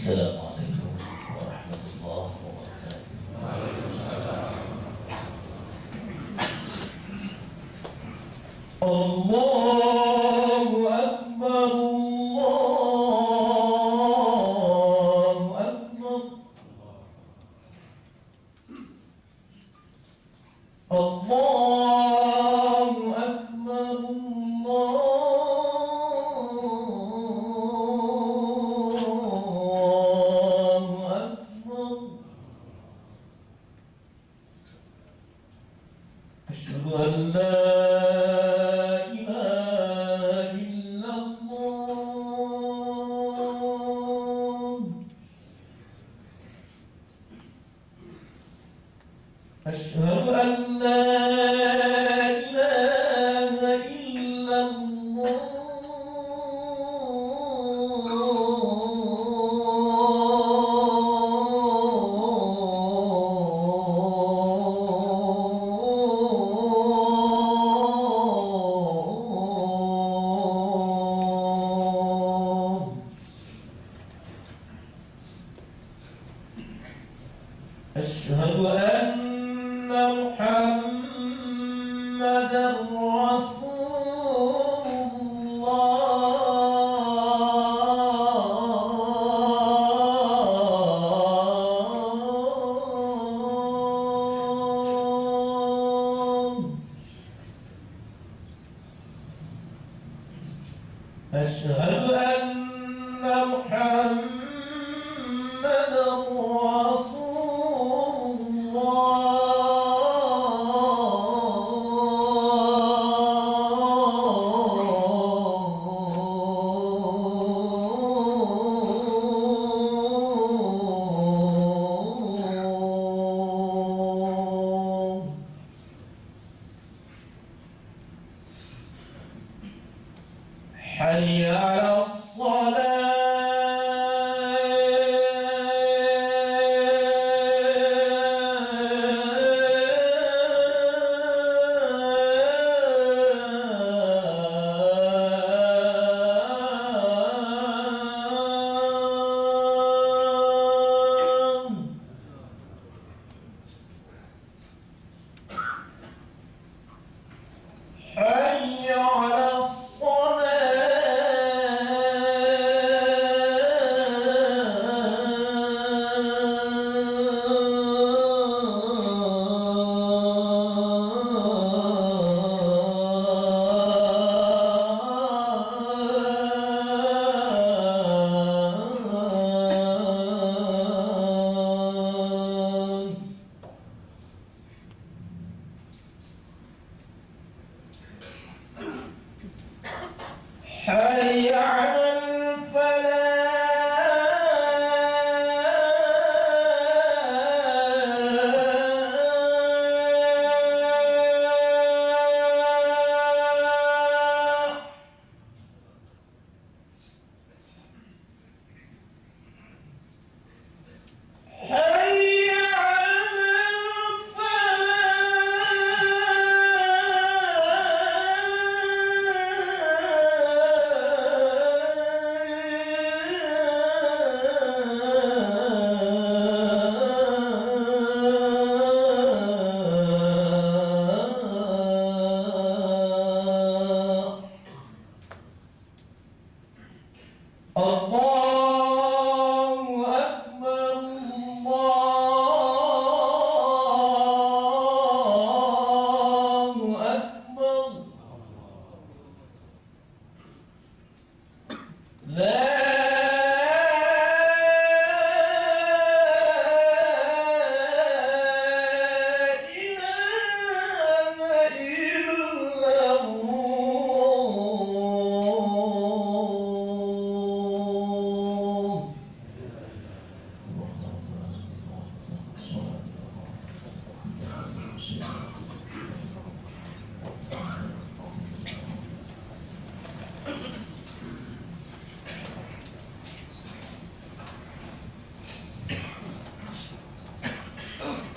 Assalamualaikum warahmatullahi wabarakatuh. Allahu Akbar, Allahu Akbar, Allahu Akbar, Allahu Akbar. Asyhadu an la أشهد أن لا إله إلا الله. أشهد أن محمدًا رسول الله. أشهد أن محمدًا رسول الله. حي على حي على حي على الفلاح. حي على الله أكبر، الله أكبر. لا إله إلا الله.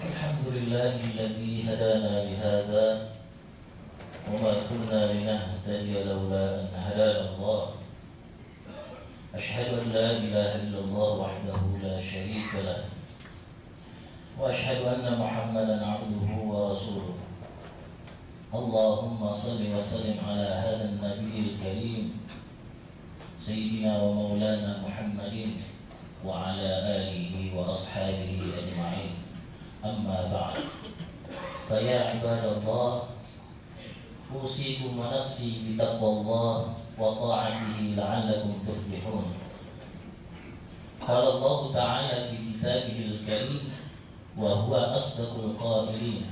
Alhamdulillahilladzi hadana lihada wa ma kunna linahtadiya laula an hadana Allah. Asyhadu an la ilaha إلا الله وحده لا شريك له وأشهد أن محمدا عبده ورسوله اللهم صل وسلم على هذا النبي الكريم سيدنا ومولانا محمد وعلى آله وأصحابه أجمعين أما بعد فيا عباد الله أوصيكم ونفسي بتقوى الله وطاعته لعلكم تفلحون. قال الله تعالى في كتابه الكريم وهو أصدق القائلين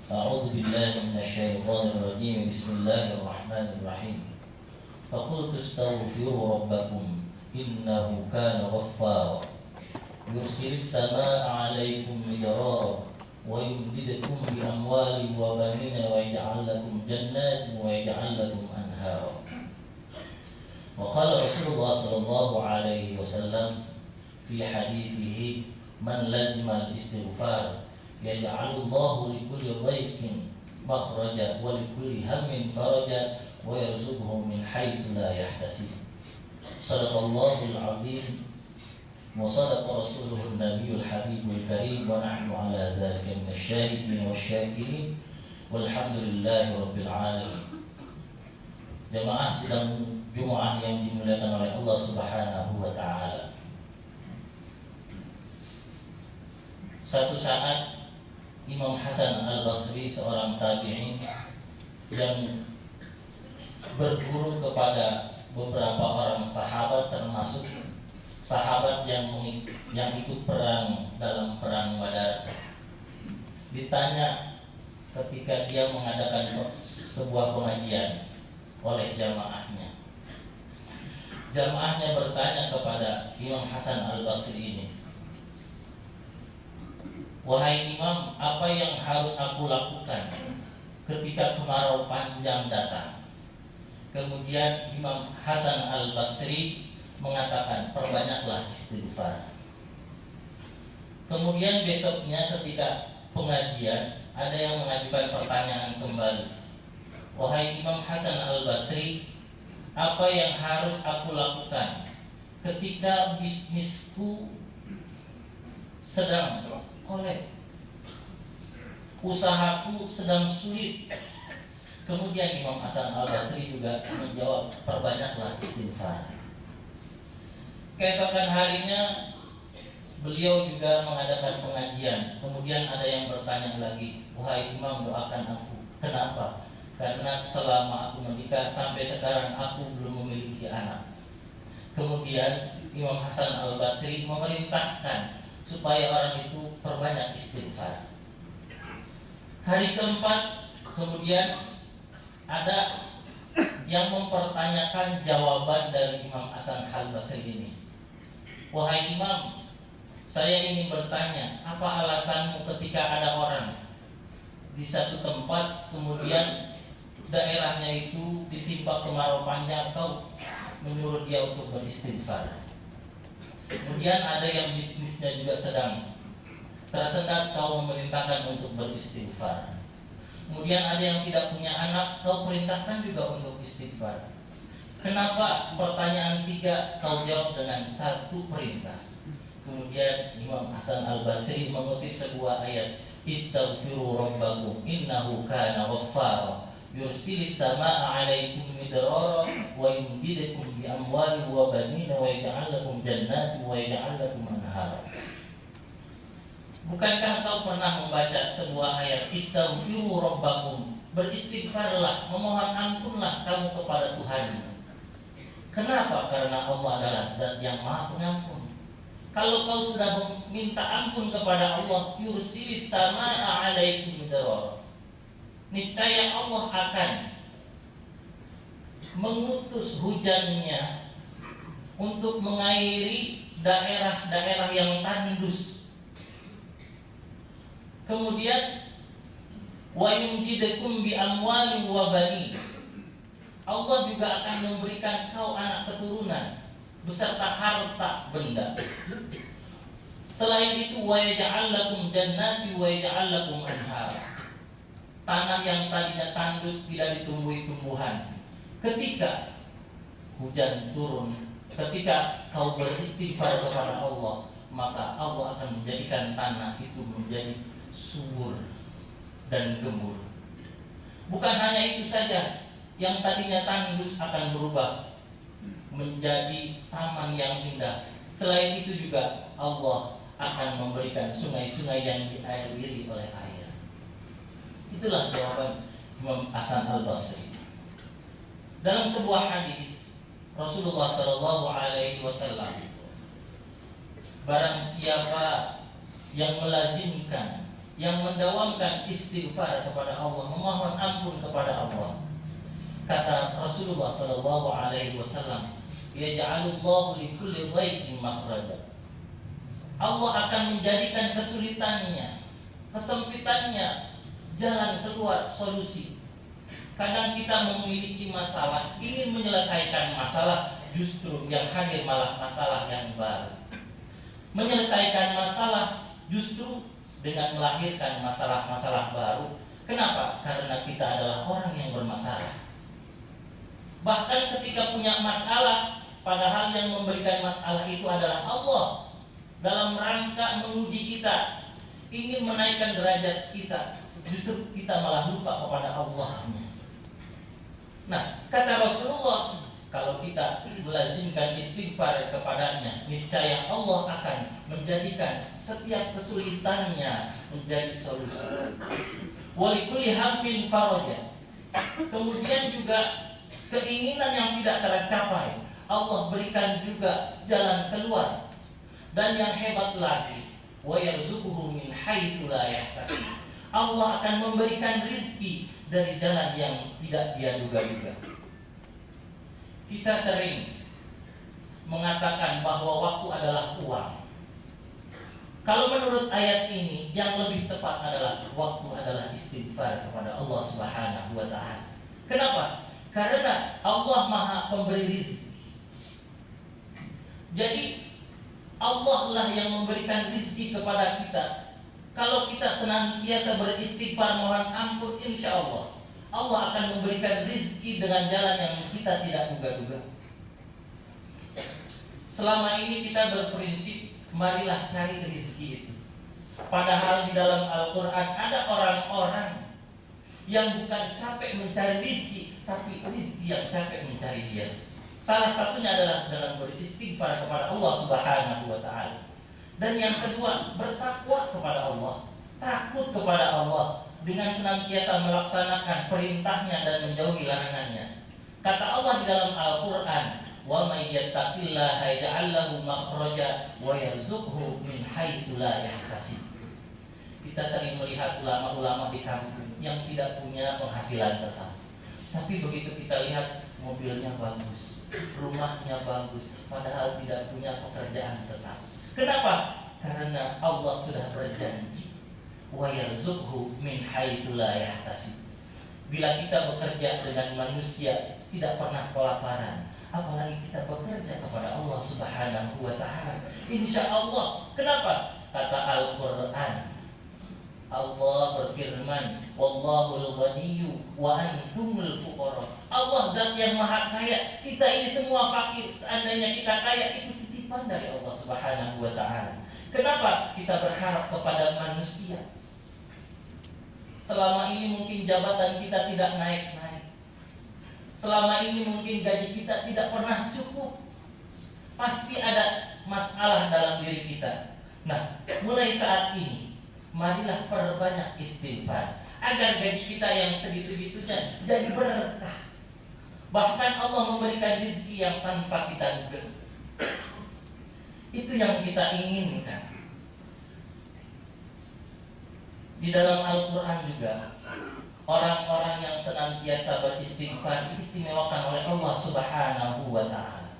أعوذ بالله من الشيطان الرجيم بسم الله الرحمن الرحيم فقلت استغفروا ربكم إنه كان غفارا يرسل السماء عليكم مدرارا ويمددكم بأموال وبنين ويجعل لكم جنات ويجعل لكم أنهارا. وقال رسول الله صلى الله عليه وسلم في حديثه من لزم الاستغفار يجعل الله لكل ضيق مخرجا ولكل هم فرجا ويرزقه من حيث لا يحتسب. صدق الله العظيم وصدق رسوله النبي الحبيب الكريم ونحن على ذلك من الشاهدين والشاكرين والحمد لله رب العالمين. Jemaah sidang Jumat yang dimuliakan oleh Allah Subhanahu wa taala. Satu saat Imam Hasan Al-Basri seorang tabi'in yang berguru kepada beberapa orang sahabat termasuk sahabat yang ikut perang dalam perang Badar, ditanya ketika dia mengadakan sebuah pengajian oleh jamaahnya. Jamaahnya bertanya kepada Imam Hasan Al-Basri ini, "Wahai Imam, apa yang harus aku lakukan ketika kemarau panjang datang?" Kemudian Imam Hasan Al-Basri mengatakan, "Perbanyaklah istighfar." Kemudian besoknya ketika pengajian ada yang mengajukan pertanyaan kembali, "Wahai Imam Hasan Al-Basri, apa yang harus aku lakukan ketika bisnisku sedang kolap, usahaku sedang sulit?" Kemudian Imam Hasan Al-Basri juga menjawab, "Perbanyaklah istighfar." Keesokan harinya beliau juga mengadakan pengajian. Kemudian ada yang bertanya lagi, "Wahai Imam, doakan aku." Kenapa? Karena selama aku menikah sampai sekarang aku belum memiliki anak. Kemudian Imam Hasan Al-Basri memerintahkan supaya orang itu perbanyak istighfar. Hari keempat kemudian ada yang mempertanyakan jawaban dari Imam Hasan Al-Basri ini. "Wahai Imam, saya ingin bertanya, apa alasanmu ketika ada orang di satu tempat kemudian daerahnya itu ditimpa kemarau panjang, kau menyuruh dia untuk beristighfar. Kemudian ada yang bisnisnya juga sedang tersendat, kau memerintahkan untuk beristighfar. Kemudian ada yang tidak punya anak, kau perintahkan juga untuk istighfar. Kenapa pertanyaan 3 kau jawab dengan 1 perintah?" Kemudian Imam Hasan Al-Basri mengutip sebuah ayat, "Istaghfiru rabbakum innahu kana ghaffara yursilis samaa'a 'alaikum midrara wa yumdidukum bi amwalin wa banina wa yaj'al lakum jannatin wa yaj'al lakum anhara." Bukankah kau pernah membaca sebuah ayat, "Istaghfiru rabbakum", beristighfarlah, memohon ampunlah kamu kepada Tuhanmu. Kenapa? Karena Allah adalah Zat yang Maha Pengampun. Kalau kau sudah meminta ampun kepada Allah, yursilis samaa'a 'alaikum midrara, niscaya Allah akan mengutus hujannya untuk mengairi daerah-daerah yang tandus. Kemudian wa yumdidukum bi amwalin wa banin, Allah juga akan memberikan kau anak keturunan beserta harta benda. Selain itu, wa yaj'al lakum jannati wa yaj'al lakum anhara. Tanah yang tadinya tandus tidak ditumbuhi tumbuhan, ketika hujan turun Ketika kau beristighfar kepada Allah, maka Allah akan menjadikan tanah itu menjadi subur dan gembur. Bukan hanya itu saja, yang tadinya tandus akan berubah menjadi taman yang indah. Selain itu juga Allah akan memberikan sungai-sungai yang diairi oleh air. Itulah jawaban Imam Hasan Al-Basri. Dalam sebuah hadis Rasulullah Shallallahu Alaihi Wasallam, barang siapa yang melazimkan, yang mendawamkan istighfar kepada Allah, memohon ampun kepada Allah, kata Rasulullah Shallallahu Alaihi Wasallam, yaj'alullahu likulli dhaiqin makhraja. Allah akan menjadikan kesulitannya, kesempitannya, jalan keluar, solusi. Kadang kita memiliki masalah, ingin menyelesaikan masalah, justru yang hadir malah masalah yang baru. Menyelesaikan masalah justru dengan melahirkan masalah-masalah baru. Kenapa? Karena kita adalah orang yang bermasalah. Bahkan ketika punya masalah, padahal yang memberikan masalah itu adalah Allah, dalam rangka menguji kita, ingin menaikkan derajat kita, justru kita malah lupa kepada Allahnya. Nah, kata Rasulullah, kalau kita melazimkan istighfar kepadanya, niscaya Allah akan menjadikan setiap kesulitannya menjadi solusi. Walikulli hammin faraja. Kemudian juga keinginan yang tidak tercapai, Allah berikan juga jalan keluar. Dan yang hebat lagi, wa yarzuquhu min haitsu la yahtasib. Allah akan memberikan rizki dari jalan yang tidak dia duga-duga. Kita sering mengatakan bahwa waktu adalah uang. Kalau menurut ayat ini, yang lebih tepat adalah waktu adalah istighfar kepada Allah Subhanahu wa taala. Kenapa? Karena Allah Maha Pemberi rizki. Jadi Allah lah yang memberikan rizki kepada kita. Kalau kita senantiasa beristighfar mohon ampun, insya Allah Allah akan memberikan rizki dengan jalan yang kita tidak duga-duga. Selama ini kita berprinsip, marilah cari rizki itu. Padahal di dalam Al-Quran ada orang-orang yang bukan capek mencari rizki, tapi rizki yang capek mencari dia. Salah satunya adalah dalam beristighfar kepada Allah Subhanahu wa taala. Dan yang kedua, bertakwa kepada Allah, takut kepada Allah dengan senantiasa melaksanakan perintahnya dan menjauhi larangannya. Kata Allah di dalam Al-Quran, wa may yattaqillaha yaj'al lahu makhraja wa yarzuqhu min haitsu la yahtasib. Kita sering melihat ulama-ulama di kampung yang tidak punya penghasilan tetap. Tapi begitu kita lihat mobilnya bagus, rumahnya bagus, padahal tidak punya pekerjaan tetap. Kenapa? Karena Allah sudah berjanji, wa yarzuqhu min haitsu la yahtasib. Bila kita bekerja dengan manusia tidak pernah kelaparan, apalagi kita bekerja kepada Allah Subhanahu wa taala, insya Allah. Kenapa? Kata Al-Quran, Allah berfirman, wallahul ghaniyyu wa antumul fuqara. Allah zat yang maha kaya, kita ini semua fakir. Seandainya kita kaya, itu titipan dari Allah Subhanahu wa taala. Kenapa kita berharap kepada manusia? Selama ini mungkin jabatan kita tidak naik-naik. Selama ini mungkin gaji kita tidak pernah cukup. Pasti ada masalah dalam diri kita. Nah, mulai saat ini marilah perbanyak istighfar agar gaji kita yang segitu-gitunya jadi berkah. Bahkan Allah memberikan rezeki yang tanpa kita duga. Itu yang kita inginkan. Di dalam Al-Quran juga, orang-orang yang senantiasa beristighfar diistimewakan oleh Allah Subhanahu wa ta'ala.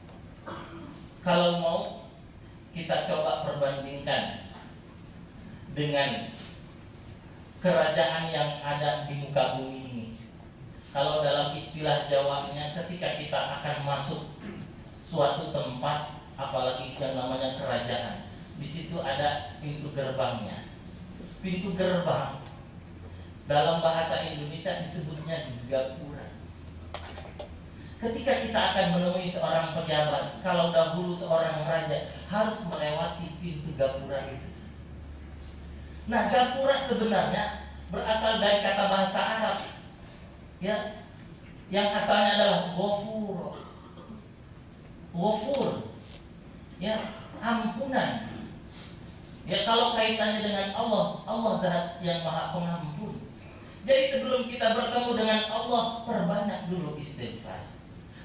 Kalau mau kita coba perbandingkan dengan kerajaan yang ada di muka bumi ini. Kalau dalam istilah Jawanya, ketika kita akan masuk suatu tempat, apalagi yang namanya kerajaan, di situ ada pintu gerbangnya. Pintu gerbang dalam bahasa Indonesia disebutnya gapura. Ketika kita akan menemui seorang pejabat, kalau dahulu seorang raja harus melewati pintu gapura itu. Nah, gapura sebenarnya berasal dari kata bahasa Arab, ya, yang asalnya adalah ghafur, ya, ampunan. Ya, kalau kaitannya dengan Allah, Allah Zat yang Maha Pengampun. Jadi sebelum kita bertemu dengan Allah, perbanyak dulu istighfar.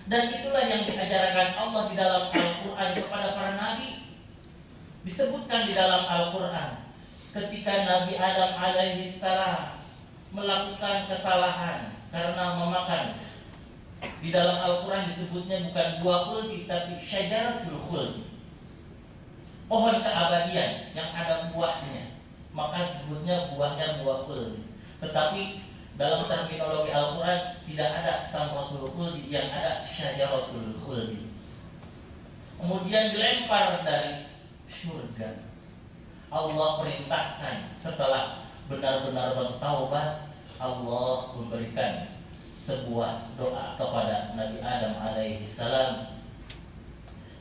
Dan itulah yang diajarkan Allah di dalam Al-Quran kepada para nabi. Disebutkan di dalam Al-Quran, ketika Nabi Adam alaihi salam melakukan kesalahan karena memakan, di dalam Al-Quran disebutnya bukan buah khuldi, tapi syajaratul khuldi, pohon keabadian yang ada buahnya, maka disebutnya buahnya buah khuldi. Tetapi dalam terminologi Al-Quran tidak ada tamratul khuldi, yang ada syajaratul khuldi. Kemudian dilempar dari surga. Allah perintahkan setelah benar-benar bertaubat, Allah memberikan sebuah doa kepada Nabi Adam alaihi salam,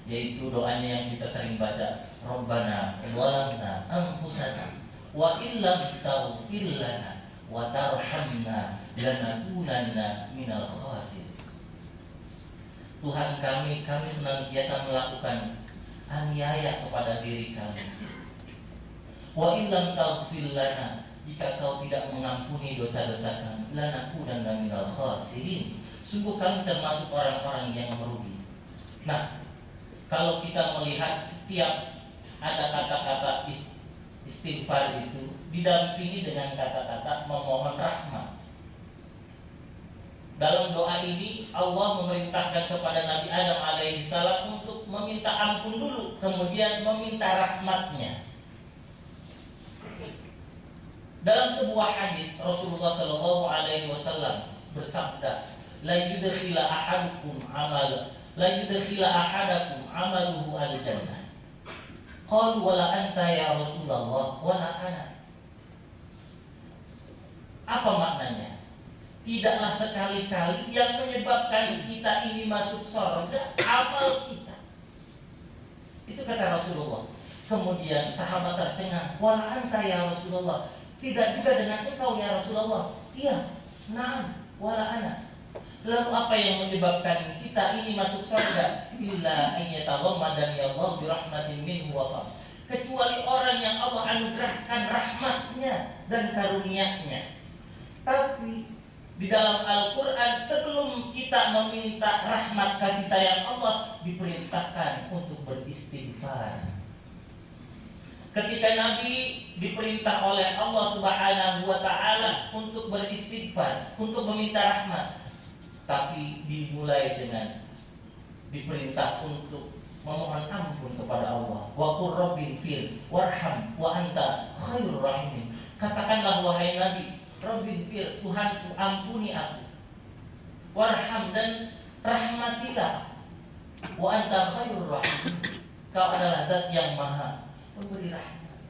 yaitu doanya yang kita sering baca, Rabbana zalamna anfusana wa illam taghfir lana wa tarhamna lanakunanna minal khasirin. Tuhan kami senantiasa melakukan aniaya kepada diri kami. Wa illam taghfir lana, jika kau tidak mengampuni dosa-dosa kami, lanakunanna minal khasirin, sungguh kami termasuk orang-orang yang merugi. Nah, kalau kita melihat setiap ada kata-kata istighfar itu didampingi dengan kata-kata memohon rahmat. Dalam doa ini Allah memerintahkan kepada Nabi Adam alaihissalam untuk meminta ampun dulu, kemudian meminta rahmatnya. Dalam sebuah hadis Rasulullah Shallallahu Alaihi Wasallam bersabda, la yudkhila ahadakum amaluhu al jannah. Qalu wala anta ya Rasulullah, wala ana. Apa maknanya? Tidaklah sekali-kali yang menyebabkan kita ini masuk surga amal kita. Itu kata Rasulullah. Kemudian sahabat tercengang, wala anta ya Rasulullah. Tidak juga dengan engkau ya Rasulullah. Iya, na'am, wala ana. Lalu apa yang menyebabkan kita ini masuk surga? Illa ayyataghammadani Allah bi rahmatin minhu wa fadl. Kecuali orang yang Allah anugerahkan rahmatnya dan karunia-Nya. Tapi di dalam Al-Quran, sebelum kita meminta rahmat kasih sayang Allah, diperintahkan untuk beristighfar. Ketika Nabi diperintah oleh Allah Subhanahu wa Ta'ala untuk beristighfar, untuk meminta rahmat, tapi dimulai dengan diperintah untuk memohon ampun kepada Allah. Wa qur rabbighfir warham wa anta khairur rahimin. Katakanlah wahai Nabi, rabbighfir, Tuhanku ampuni aku, warham, dan rahmatilah, wa anta khairur rahimin, kau adalah zat yang maha pemberi rahmat.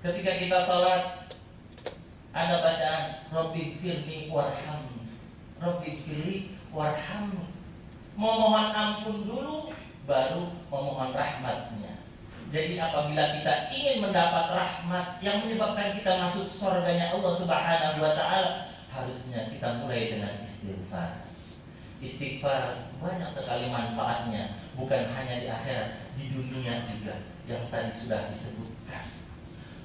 Ketika kita salat ada bacaan rabbighfirli warhamni, rabbighfirli warhamni. Memohon ampun dulu, baru memohon rahmatnya. Jadi apabila kita ingin mendapat rahmat yang menyebabkan kita masuk surganya Allah Subhanahu wa Ta'ala, harusnya kita mulai dengan istighfar. Istighfar banyak sekali manfaatnya, bukan hanya di akhirat, di dunia juga, yang tadi sudah disebutkan.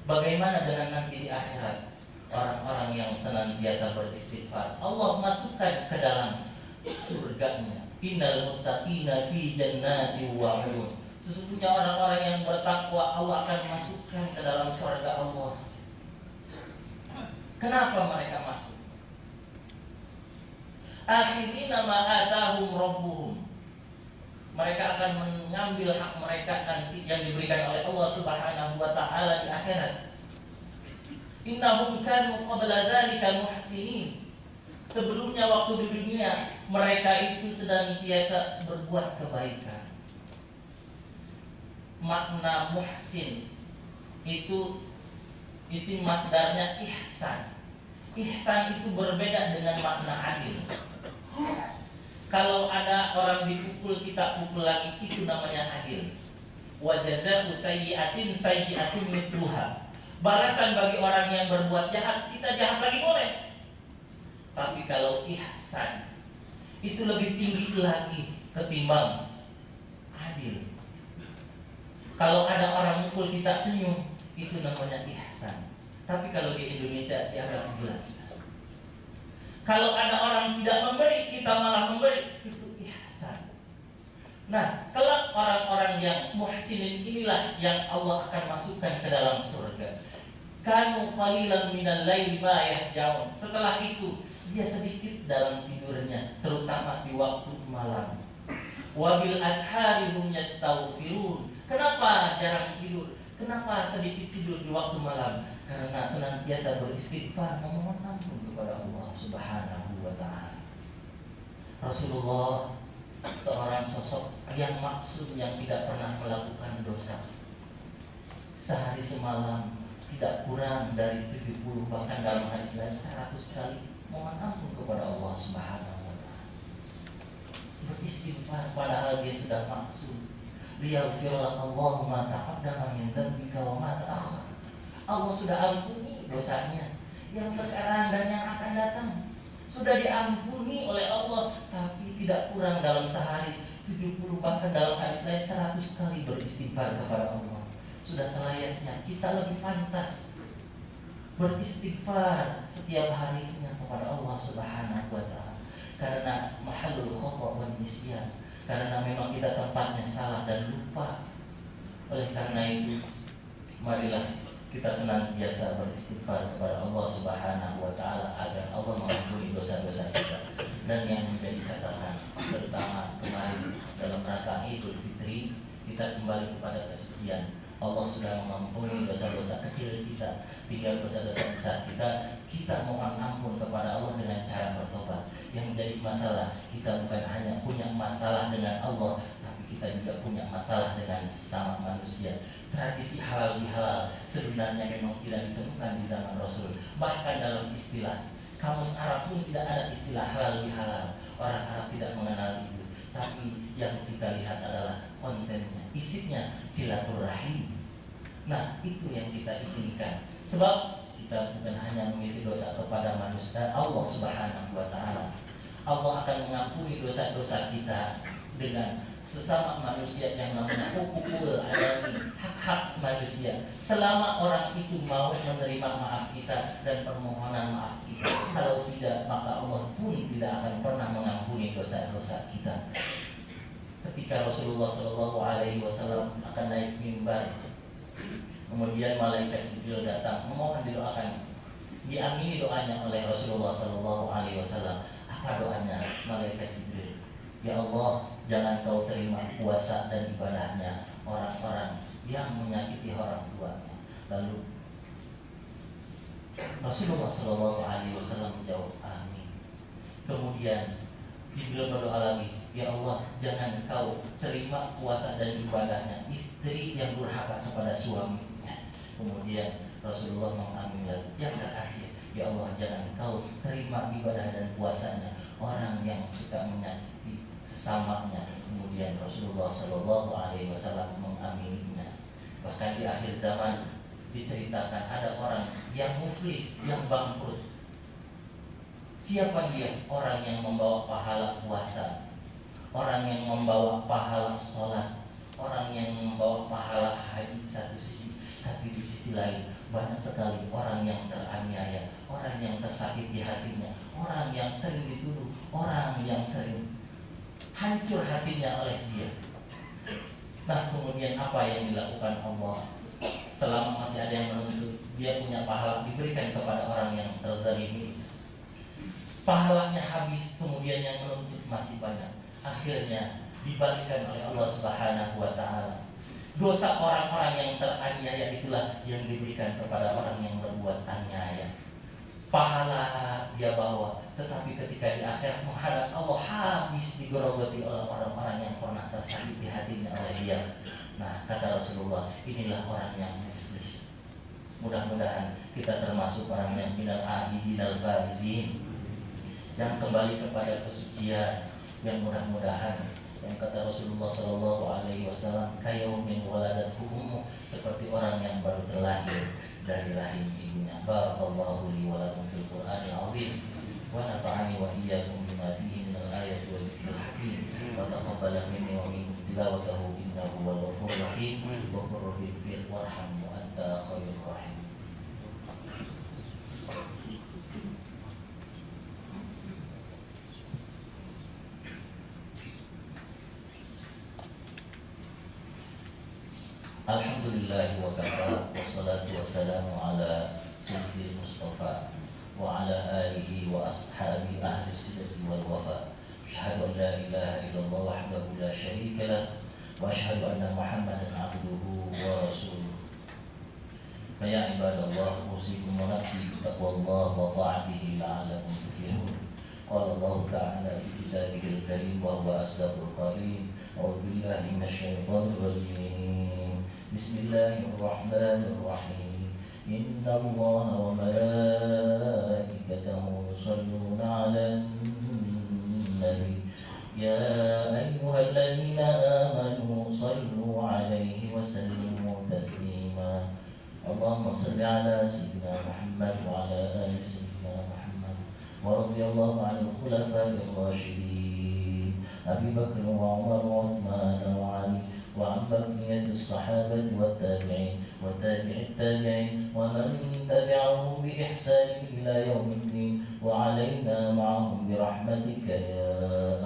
Bagaimana dengan nanti di akhirat? Orang-orang yang senantiasa beristighfar, Allah masukkan ke dalam surganya. Innal muttaqina fi jannati wa 'uyun. Sesungguhnya orang-orang yang bertakwa Allah akan masukkan ke dalam surga Allah. Kenapa mereka masuk? Akhirina ma atahum rabbuhum. Mereka akan mengambil hak mereka nanti yang diberikan oleh Allah Subhanahu wa Ta'ala di akhirat. Innahum kanu qabla dzalika muhsinin. Sebelumnya waktu di dunia mereka itu senantiasa berbuat kebaikan. Makna muhsin itu isim masdarnya ihsan. Ihsan itu berbeda dengan makna adil. Kalau ada orang dipukul, kita pukul lagi, itu namanya adil. Wa jazaa'u sayyi'atin sayyi'atun mithluha. Balasan bagi orang yang berbuat jahat, kita jahat lagi boleh. Tapi kalau ihsan, itu lebih tinggi lagi ketimbang adil. Kalau ada orang mukul kita senyum, itu namanya ihsan. Tapi kalau di Indonesia dianggap gila. Kalau ada orang tidak memberi, kita malah memberi, itu ihsan. Nah, kelak orang-orang yang muhsinin inilah yang Allah akan masukkan ke dalam surga. Kanu qalilan minal laili ma yahjaun. Setelah itu dia sedikit dalam tidurnya, terutama di waktu malam. Wabil ashari hum yastaghfirun. Kenapa jarang tidur? Kenapa sedikit tidur di waktu malam? Karena senantiasa beristighfar, memohon ampun kepada Allah Subhanahu wa ta'ala. Rasulullah seorang sosok yang maksum, yang tidak pernah melakukan dosa. Sehari semalam tidak kurang dari 70, bahkan dalam hadis lain 100 kali mohon ampun kepada Allah Subhanahu wa ta'ala. Beristighfar padahal dia sudah maksum. Liyaghfirallahu ma taqaddama min dzambika wa ma ta'akhkhar. Allah sudah ampuni dosanya yang sekarang dan yang akan datang. Sudah diampuni oleh Allah, tapi tidak kurang dalam sehari 70, bahkan dalam hadis lain 100 kali beristighfar kepada Allah. Sudah selayaknya kita lebih pantas beristighfar setiap harinya kepada Allah Subhanahu wa ta'ala. Karena mahallul khata' wan nisyan, karena memang kita tempatnya salah dan lupa. Oleh karena itu, marilah kita senantiasa beristighfar kepada Allah Subhanahu wa ta'ala agar Allah mengampuni dosa-dosa kita. Dan yang menjadi catatan, terutama kemarin dalam rangka Idul Fitri, kita kembali kepada kesucian. Allah sudah mengampuni dosa-dosa kecil kita, tinggal dosa-dosa besar kita mohon ampun kepada Allah dengan cara bertobat. Yang menjadi masalah, kita bukan hanya punya masalah dengan Allah, tapi kita juga punya masalah dengan sesama manusia. Tradisi halal bihalal sebenarnya memang tidak ditemukan di zaman Rasul. Bahkan dalam istilah kamus Arab pun tidak ada istilah halal bihalal. Orang Arab tidak mengenal itu. Tapi yang kita lihat adalah kontennya, isinya silaturahim. Nah, itu yang kita inginkan. Sebab kita bukan hanya memiliki dosa kepada manusia, Allah Subhanahu wa ta'ala. Allah akan mengampuni dosa-dosa kita dengan sesama manusia yang namanya hukukul adami, hak-hak manusia. Selama orang itu mau menerima maaf kita dan permohonan maaf kita. Kalau tidak, maka Allah pun tidak akan pernah mengampuni dosa-dosa kita. Ketika Rasulullah SAW akan naik mimbar, kemudian malaikat Jibril datang memohon didoakan, diamini doanya oleh Rasulullah SAW. Apa doanya malaikat Jibril? Ya Allah, jangan kau terima puasa dan ibadahnya orang-orang yang menyakiti orang tuanya. Lalu Rasulullah SAW menjawab amin. Kemudian Jibril berdoa lagi, ya Allah, jangan kau terima puasa dan ibadahnya istri yang durhaka kepada suaminya. Kemudian Rasulullah mengamin lagi, yang terakhir, ya Allah, jangan kau terima ibadah dan puasanya orang yang suka menyakiti sesamanya. Kemudian Rasulullah SAW mengamininya. Bahkan di akhir zaman diceritakan ada orang yang muflis, yang bangkrut. Siapa dia? Orang yang membawa pahala puasa, orang yang membawa pahala sholat, orang yang membawa pahala haji satu sisi, tapi di sisi lain banyak sekali orang yang teraniaya, orang yang tersakiti hatinya, orang yang sering dituduh, orang yang sering hancur hatinya oleh dia. Nah, kemudian apa yang dilakukan Allah? Selama masih ada yang menuntut, dia punya pahala diberikan kepada orang yang terzalimi. Pahalanya habis, kemudian yang menuntut masih banyak. Akhirnya dibalikkan oleh Allah Subhanahu wa ta'ala. Dosa orang-orang yang teraniaya itulah yang diberikan kepada orang yang berbuat aniaya. Pahala dia bawa, tetapi ketika di akhirat menghadap Allah habis digerogoti oleh orang-orang yang pernah tersakiti hatinya oleh dia. Nah, kata Rasulullah, inilah orang yang muflis. Mudah-mudahan kita termasuk orang yang minal aidin al faizin, yang kembali kepada kesucian, yang mudah-mudahan yang kata Rasulullah Shallallahu Alaihi Wasallam, kayaumin waladathu ummu, seperti orang yang baru terlahir dari rahim ibunya. Barakallahu li wa lakum fil Qur'anil azim wa nafa'ani wa iyyakum bima fihi minal ayati wa dzikril hakim wa taqabbala minni wa minkum tilawatahu innahu huwal ghafurur rahim wa qur rabbi ighfir warham wa anta khairur rahim. Alhamdulillah wa kafa, wassalatu wassalamu ala sayyidil mustafa wa ala alihi wa ashabi ahli sidqi wal wafa. Asyhadu an la ilaha illallah wahdahu la syarika lah wa asyhadu anna Muhammadan abduhu wa rasuluh. Fa ya ibadallah, usikum wa nafsi bittaqwallah wa ta'atihi la'allakum tuflihun. Qala Allah ta'ala fi kitabihil karim wa huwa asdaqul qailin. A'udzu billahi minasyaitonir rajim. Bismillahirrahmanirrahim. Inna Allaha wa malaikatahu yusholluna 'alan nabi. Ya ayyuhalladzina amanu shallu 'alaihi wa sallimu taslima. Allahumma shalli 'ala sayyidina Muhammad wa 'ala ali sayyidina Muhammad. Wa radhiyallahu 'anil khulafa'ir rasyidin Abi Bakr wa Umar wa Uthman wa Ali وعن بقية الصحابة والتابعين وتابع التابعين ومن تبعهم بإحسان إلى يوم الدين وعلينا معهم برحمتك يا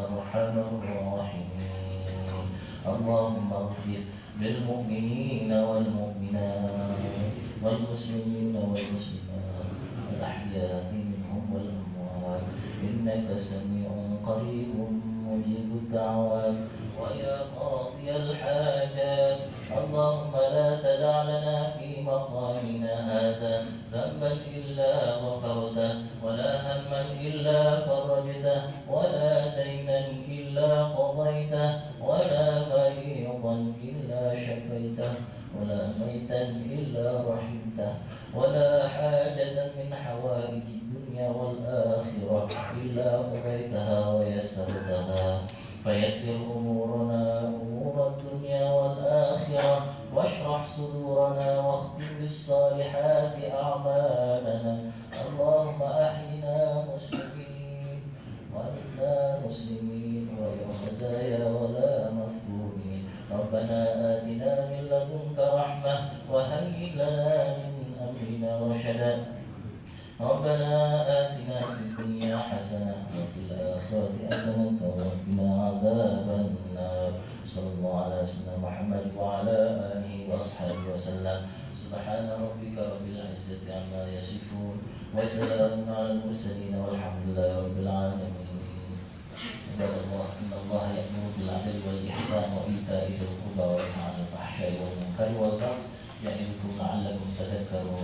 أرحم الراحمين. اللهم اغفر للمؤمنين والمؤمنات والمسلمين والمسلمات الأحياء منهم والأموات إنك سميع قريب مجيب الدعوات ويا قاضي الحاجات. اللهم لا تدع لنا في مقامنا هذا ذنبا إلا غفرته ولا هما إلا فرجته ولا دينا إلا قضيته ولا مريضا إلا شفيته ولا ميتا إلا رحمته ولا حاجة من حوائج الدنيا والآخرة إلا قضيتها ويسرتها. فيسر أمورنا أمور الدنيا والآخرة واشرح صدورنا واختم بالصالحات أعمالنا. اللهم أحينا مسلمين وأمتنا مسلمين غير خزايا ولا مفتونين. ربنا آتنا من لدنك رحمة وهيئ لنا من أمرنا رشدا. ربنا آتنا في الدنيا حسنة وفي الآخرة حسنة وقنا عذاب النار. صلى الله على سيدنا محمد وعلى آله وأصحابه وسلم. سبحان ربك رب العزة عما يصفون وسلام على المرسلين والحمد لله رب العالمين. عباد الله، إن الله يأمر بالعدل والإحسان وإيتاء ذي القربى وينهى عن الفحشاء والمنكر والبغي يعظكم لعلكم تذكرون.